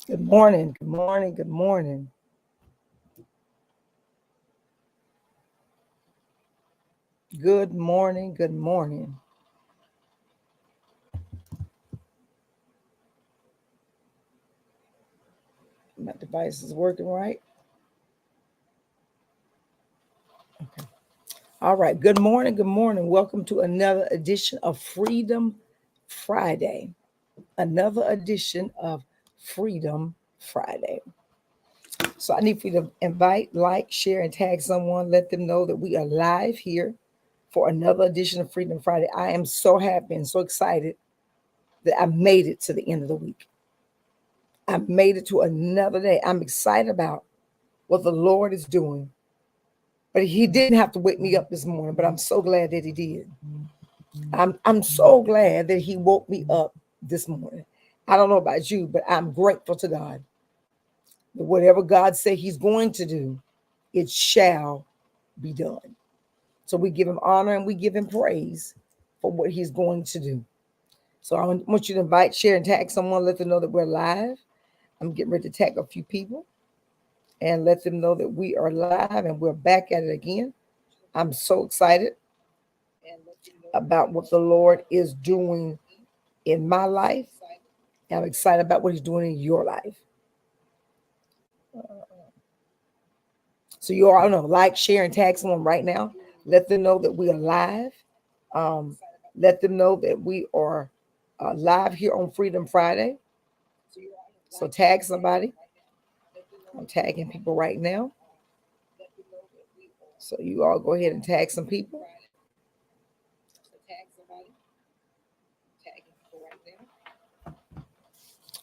Good morning, good morning, good morning. Good morning, good morning. My device is working right. Okay. All right, good morning, good morning. Welcome to another edition of Freedom Friday. Another edition of Freedom Friday. So I need for you to invite, like, share, and tag someone. Let them know that we are live here for another edition of Freedom Friday. I am so happy and so excited that I made it to the end of the week. I made it to another day. I'm excited about what the Lord is doing. But he didn't have to wake me up this morning, but I'm so glad that he did. I'm so glad that he woke me up this morning. I don't know about you, but I'm grateful to God that whatever God said he's going to do, it shall be done. So we give him honor and we give him praise for what he's going to do. So I want you to invite, share, and tag someone. Let them know that we're live. I'm getting ready to tag a few people and let them know that we are live and we're back at it again. I'm so excited about what the Lord is doing in my life. I'm excited about what he's doing in your life. So you all know, like, share, and tag someone right now. Let them know that we are live. Let them know that we are live here on Freedom Friday. So tag somebody. I'm tagging people right now. So you all go ahead and tag some people.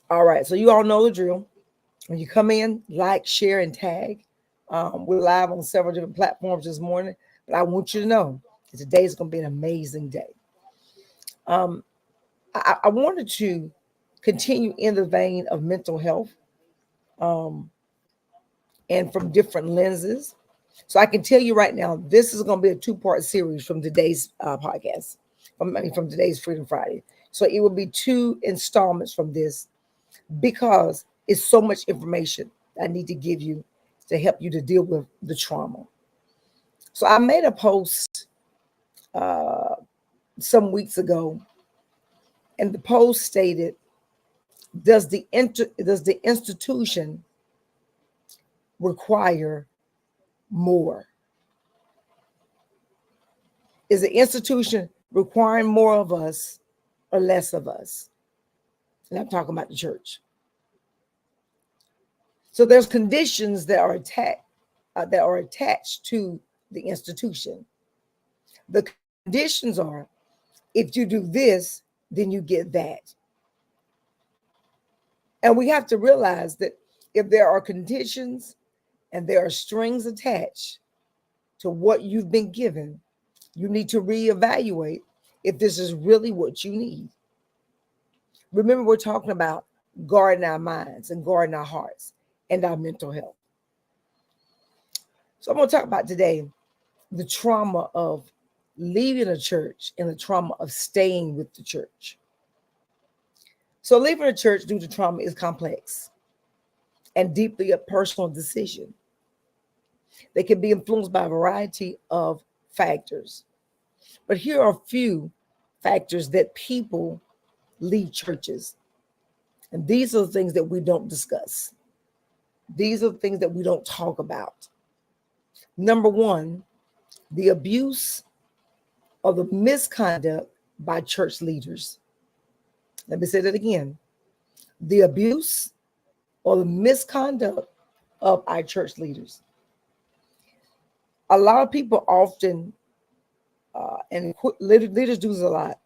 All right, so you all know the drill. When you come in, like, share, and tag. We're live on several different platforms this morning, but I want you to know that today is going to be an amazing day. I wanted to continue in the vein of mental health and from different lenses. So I can tell you right now, this is going to be a two-part series from today's podcast, from today's Freedom Friday. So it will be two installments from this because it's so much information I need to give you to help you to deal with the trauma. So I made a post some weeks ago, and the post stated, does the institution require more? Is the institution requiring more of us or less of us? And I'm talking about the church. So there's conditions that are attached to the institution. The conditions are, if you do this, then you get that. And we have to realize that if there are conditions and there are strings attached to what you've been given, you need to reevaluate if this is really what you need. Remember, we're talking about guarding our minds and guarding our hearts and our mental health. So I'm going to talk about today the trauma of leaving a church and the trauma of staying with the church. So leaving a church due to trauma is complex and deeply a personal decision. They can be influenced by a variety of factors. But here are a few factors that people leave churches. And these are the things that we don't discuss. These are the things that we don't talk about. Number one, the abuse or the misconduct by church leaders. Let me say that again. The abuse or the misconduct of our church leaders. A lot of people often, and leaders do this a lot,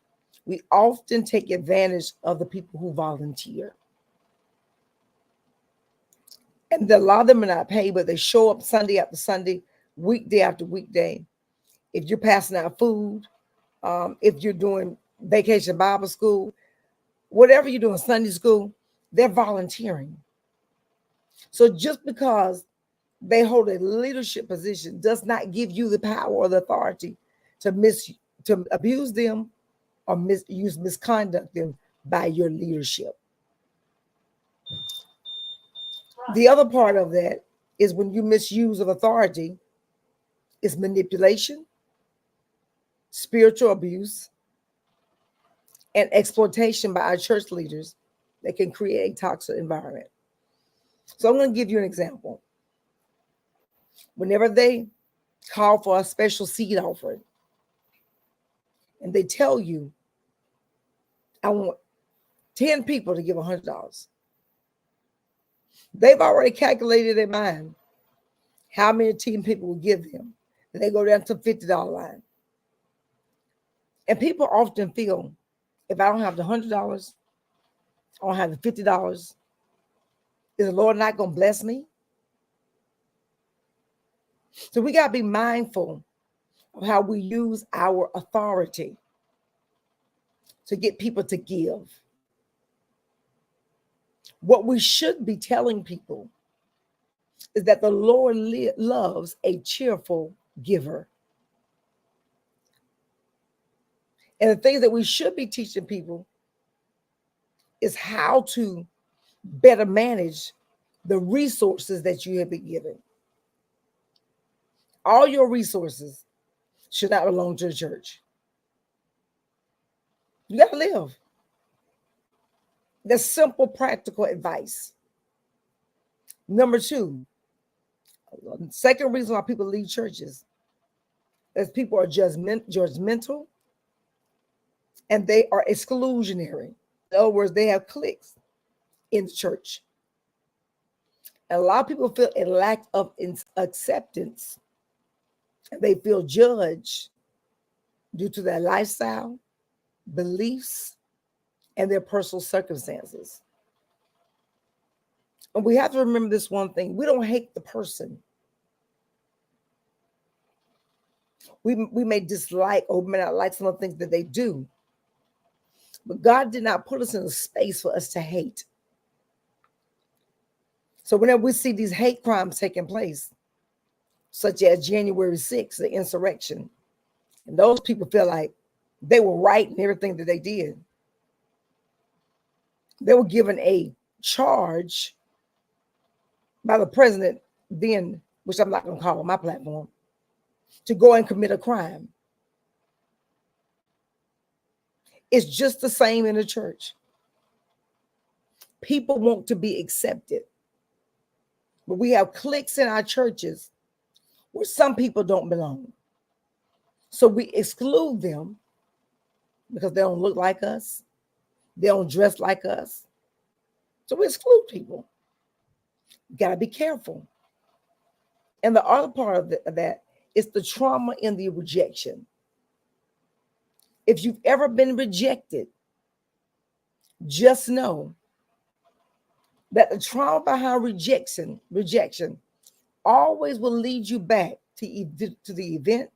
we often take advantage of the people who volunteer. And a lot of them are not paid, but they show up Sunday after Sunday, weekday after weekday. If you're passing out food, if you're doing vacation Bible school, whatever you're doing, Sunday school, they're volunteering. So just because they hold a leadership position does not give you the power or the authority to abuse them or misconduct them by your leadership. The other part of that is when you misuse of authority is manipulation, spiritual abuse, and exploitation by our church leaders that can create a toxic environment. So I'm going to give you an example. Whenever they call for a special seed offering and they tell you, I want 10 people to give $100, they've already calculated in mind how many 10 people will give them. And they go down to the $50 line. And people often feel, if I don't have the $100, I don't have the $50, is the Lord not going to bless me? So we got to be mindful of how we use our authority to get people to give. What we should be telling people is that the Lord loves a cheerful giver. And the things that we should be teaching people is how to better manage the resources that you have been given. All your resources should not belong to the church. You got to live. That's simple, practical advice. Number two, the second reason why people leave churches is people are judgmental and they are exclusionary. In other words, they have cliques in the church. And a lot of people feel a lack of acceptance. And they feel judged due to their lifestyle, beliefs, and their personal circumstances. And we have to remember this one thing. We don't hate the person. We may dislike or may not like some of the things that they do. But God did not put us in a space for us to hate. So whenever we see these hate crimes taking place, such as January 6th, the insurrection, and those people feel like they were right in everything that they did. They were given a charge by the president then, which I'm not going to call on my platform, to go and commit a crime. It's just the same in the church. People want to be accepted. But we have cliques in our churches where some people don't belong. So we exclude them because they don't look like us. They don't dress like us. So we exclude people. You got to be careful. And the other part of that is the trauma in the rejection. If you've ever been rejected, just know that the trauma behind rejection always will lead you back to the event,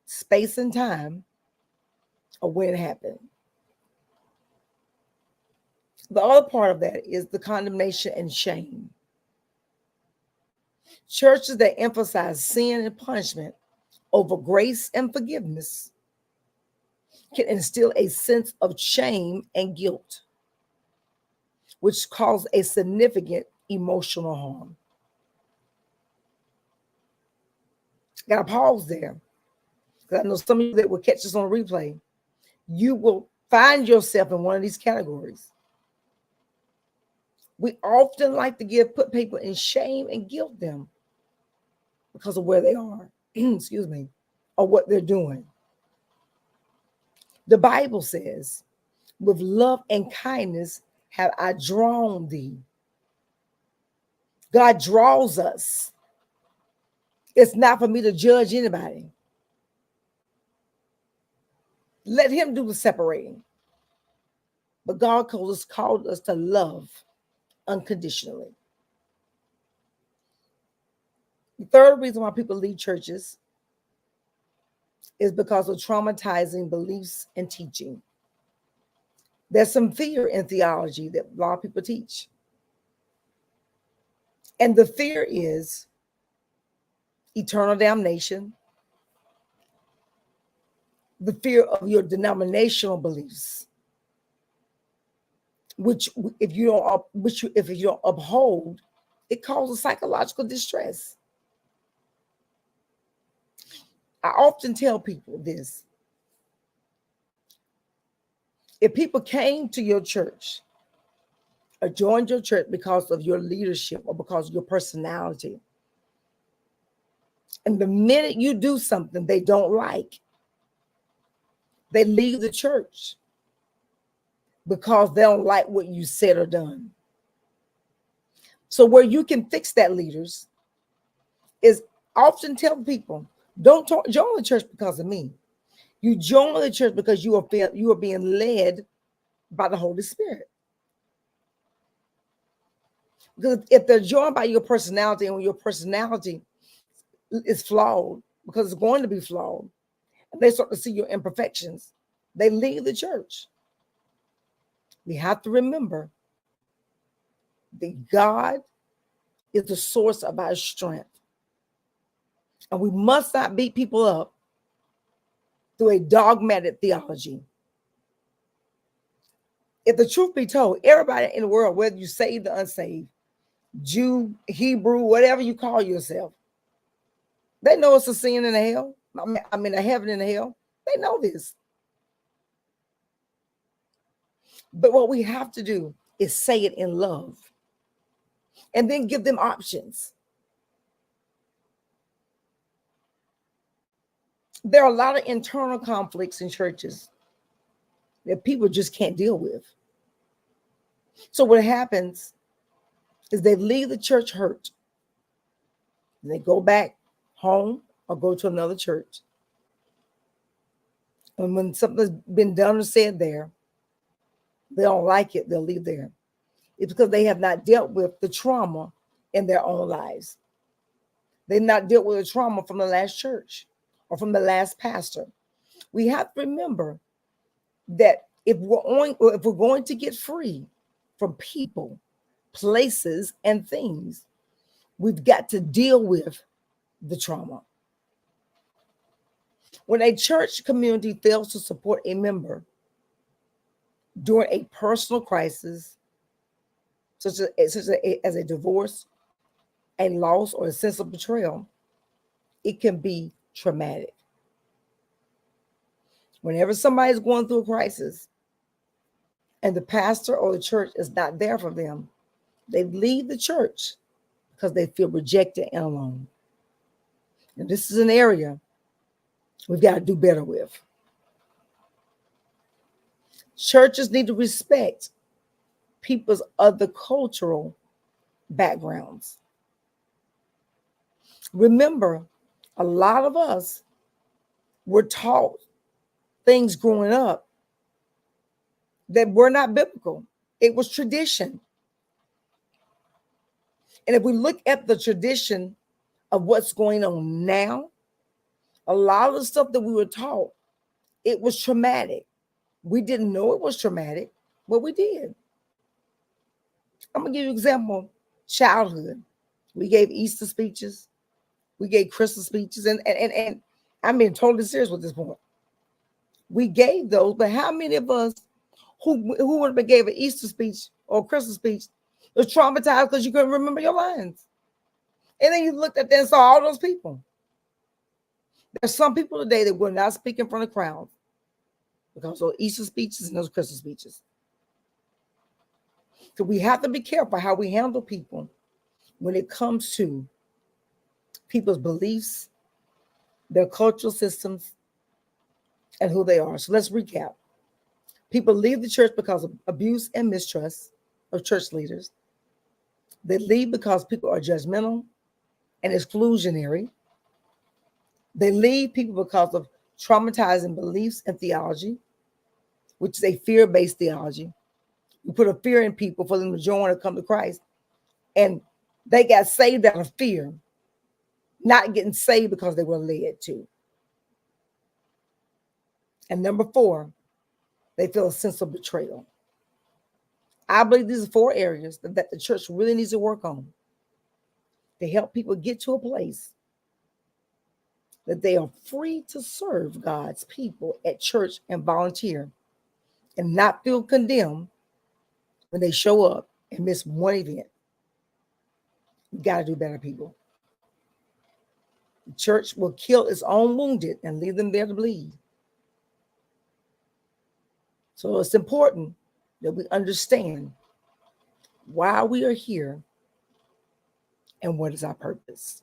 space, and time of when it happened. The other part of that is the condemnation and shame. Churches that emphasize sin and punishment over grace and forgiveness can instill a sense of shame and guilt, which cause a significant emotional harm. Got to pause there, because I know some of you that will catch this on a replay, you will find yourself in one of these categories. We often like to put people in shame and guilt them because of where they are, excuse me, or what they're doing. The Bible says, with love and kindness have I drawn thee. God draws us. It's not for me to judge anybody. Let him do the separating. But God called us to love unconditionally. The third reason why people leave churches is because of traumatizing beliefs and teaching. There's some fear in theology that a lot of people teach. And the fear is eternal damnation, the fear of your denominational beliefs, which if you don't uphold, It causes psychological distress. I often tell people this. If people came to your church or joined your church because of your leadership or because of your personality, and the minute you do something they don't like, they leave the church because they don't like what you said or done. So where you can fix that, leaders, is often tell people, don't join the church because of me. You join the church because you are being led by the Holy Spirit. Because if they're joined by your personality, and when your personality is flawed, because it's going to be flawed, and they start to see your imperfections, they leave the church. We have to remember that God is the source of our strength. And we must not beat people up through a dogmatic theology. If the truth be told, everybody in the world, whether you saved or unsaved, Jew, Hebrew, whatever you call yourself, they know it's a sin in the hell. I mean, a heaven and a hell. They know this. But what we have to do is say it in love and then give them options. There are a lot of internal conflicts in churches that people just can't deal with. So what happens is they leave the church hurt. They go back home or go to another church. And when something's been done or said there, they don't like it, they'll leave there. It's because they have not dealt with the trauma in their own lives. They've not dealt with the trauma from the last church or from the last pastor. We have to remember that if we're going to get free from people, places, and things, we've got to deal with the trauma. When a church community fails to support a member during a personal crisis, such as a divorce, a loss, or a sense of betrayal, it can be traumatic. Whenever somebody's going through a crisis and the pastor or the church is not there for them, they leave the church because they feel rejected and alone. And this is an area we've got to do better with. Churches need to respect people's other cultural backgrounds. Remember, a lot of us were taught things growing up that were not biblical. It was tradition. And if we look at the tradition of what's going on now, a lot of the stuff that we were taught, it was traumatic. We didn't know it was traumatic, but we did. I'm going to give you an example. Childhood. We gave Easter speeches. We gave Christmas speeches. And I'm being totally serious with this point. We gave those, but how many of us who would have been gave an Easter speech or a Christmas speech was traumatized because you couldn't remember your lines? And then you looked at that and saw all those people. There's some people today that will not speak in front of crowds because of Easter speeches and those Christmas speeches. So we have to be careful how we handle people when it comes to people's beliefs, their cultural systems, and who they are. So let's recap. People leave the church because of abuse and mistrust of church leaders. They leave because people are judgmental and exclusionary. They leave people because of traumatizing beliefs and theology, which is a fear-based theology. We put a fear in people for them to join or come to Christ. And they got saved out of fear, not getting saved because they were led to. And number 4, they feel a sense of betrayal. I believe these are 4 areas that the church really needs to work on to help people get to a place that they are free to serve God's people at church and volunteer and not feel condemned when they show up and miss one event. You got to do better, people. The church will kill its own wounded and leave them there to bleed. So it's important that we understand why we are here and what is our purpose.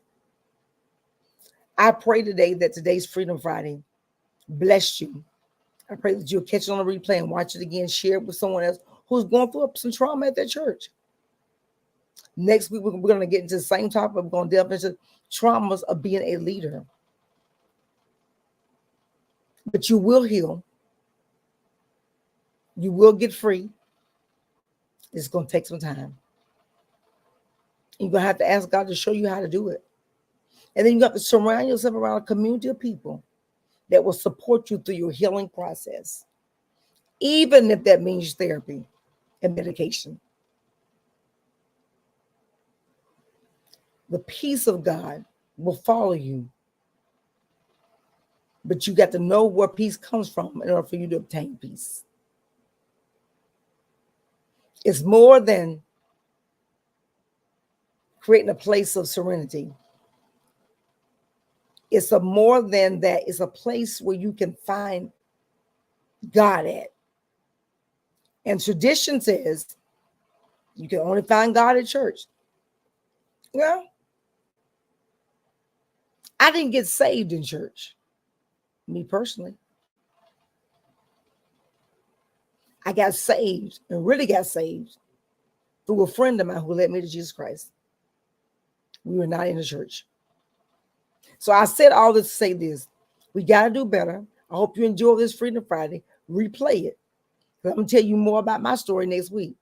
I pray today that today's Freedom Friday bless you. I pray that you'll catch it on the replay and watch it again, share it with someone else who's going through some trauma at their church. Next week, we're going to get into the same topic. We're going to delve into traumas of being a leader. But you will heal. You will get free. It's going to take some time. You're going to have to ask God to show you how to do it. And then you have to surround yourself around a community of people that will support you through your healing process, even if that means therapy and medication. The peace of God will follow you. But you got to know where peace comes from in order for you to obtain peace. It's more than creating a place of serenity. It's a more than that. It's a place where you can find God at. And tradition says you can only find God at church. Well, I didn't get saved in church, me personally. I got saved and really got saved through a friend of mine who led me to Jesus Christ. We were not in the church. So I said all this to say this. We got to do better. I hope you enjoy this Freedom Friday. Replay it. I'm going to tell you more about my story next week.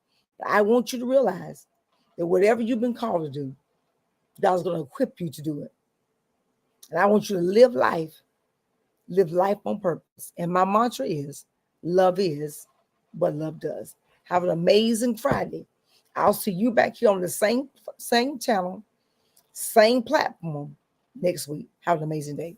I want you to realize that whatever you've been called to do, God's going to equip you to do it. And I want you to live life on purpose. And my mantra is, love is what love does. Have an amazing Friday. I'll see you back here on the same channel, same platform next week. Have an amazing day.